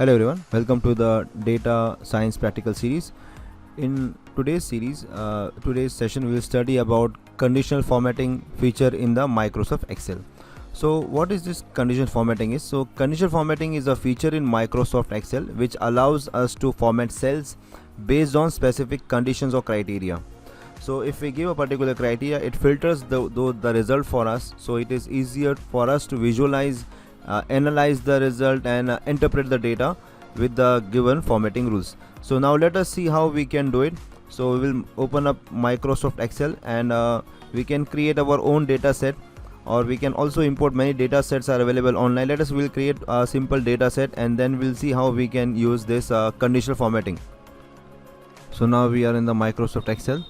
Hello everyone, welcome to the Data Science Practical Series. In today's today's session we will study about conditional formatting feature in the Microsoft Excel. So what is this conditional formatting is? So conditional formatting is a feature in Microsoft Excel which allows us to format cells based on specific conditions or criteria. So if we give a particular criteria, it filters the result for us, so it is easier for us to visualize, analyze the result and interpret the data with the given formatting rules. So now let us see how we can do it. So we will open up Microsoft Excel and we can create our own data set, or we can also import. Many data sets are available online. We'll create a simple data set and then we'll see how we can use this conditional formatting. So now we are in the Microsoft Excel.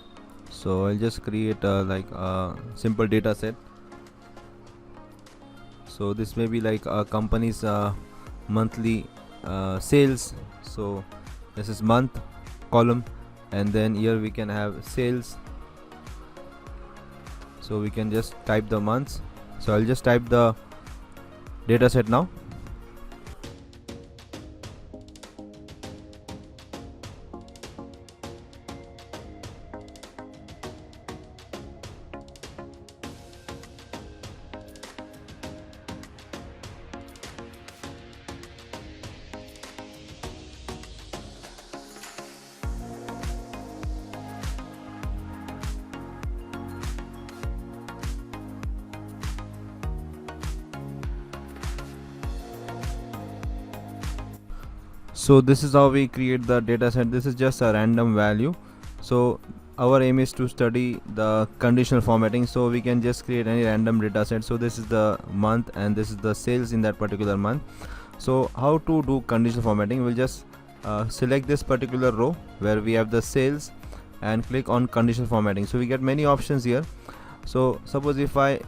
So I'll just create a simple data set. So this may be like a company's monthly sales. So this is month column, and then here we can have sales. So we can just type the months. So I'll just type the data set now. So this is how we create the data set. This is just a random value. So our aim is to study the conditional formatting, so we can just create any random data set. So this is the month and this is the sales in that particular month. So how to do conditional formatting? We'll just select this particular row where we have the sales and click on conditional formatting. So we get many options here. So suppose if I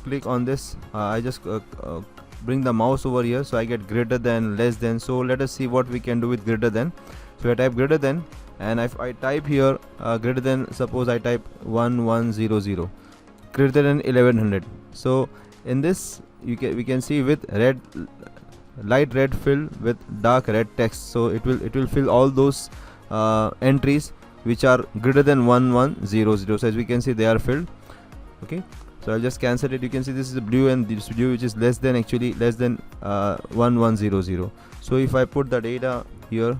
click on this, I just bring the mouse over here, so I get greater than, less than. So let us see what we can do with greater than. So I type greater than, and if I type here greater than, suppose I type 1100, greater than 1100. So in this we can see with red, light red filled with dark red text. So it will fill all those entries which are greater than 1100. So as we can see, they are filled. Okay, so I'll just cancel it. You can see this is blue and this blue which is less than, actually less than 1100. So if I put the data here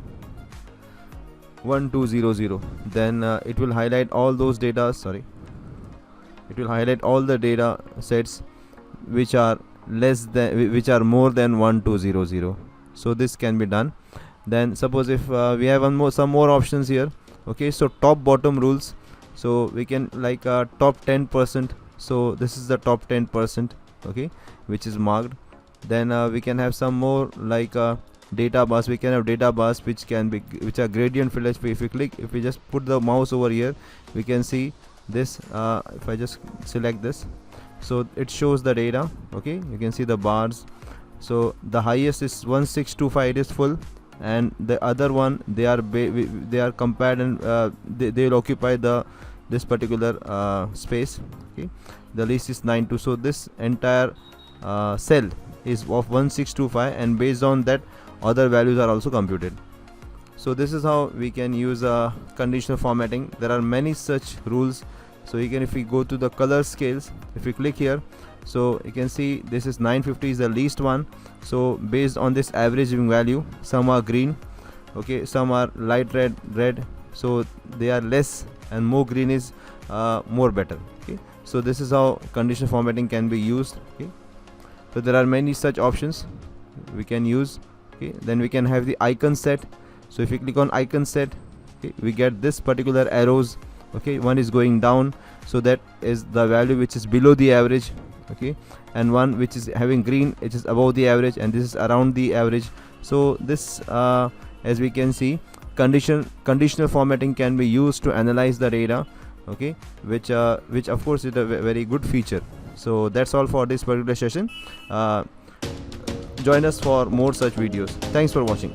1200, then it will highlight all those data, it will highlight all the data sets which are less than, which are more than 1200. So this can be done. Then suppose if we have some more options here. Okay, so top bottom rules. So we can like top 10%. So this is the top 10%, okay, which is marked. Then we can have some more like data bars. We can have data bars which are gradient filled. If we just put the mouse over here, we can see this. If I just select this, so it shows the data. Okay, you can see the bars. So the highest is 1625, it is full, and the other one, they are compared, and they will occupy this particular space. Okay, the least is 92. So this entire cell is of 1625, and based on that other values are also computed. So this is how we can use conditional formatting. There are many such rules. So you can, if we go to the color scales, if we click here, so you can see this is 950 is the least one. So based on this averaging value, some are green, okay, some are light red. So they are less, and more green is more better. Okay, so this is how conditional formatting can be used. Okay, so there are many such options we can use. Okay, then we can have the icon set. So if you click on icon set, okay, we get this particular arrows. Okay, one is going down, so that is the value which is below the average. Okay, and one which is having green, it is above the average, and this is around the average. So this as we can see, conditional formatting can be used to analyze the data. Okay, which of course is a very good feature. So that's all for this particular session. Join us for more such videos. Thanks for watching.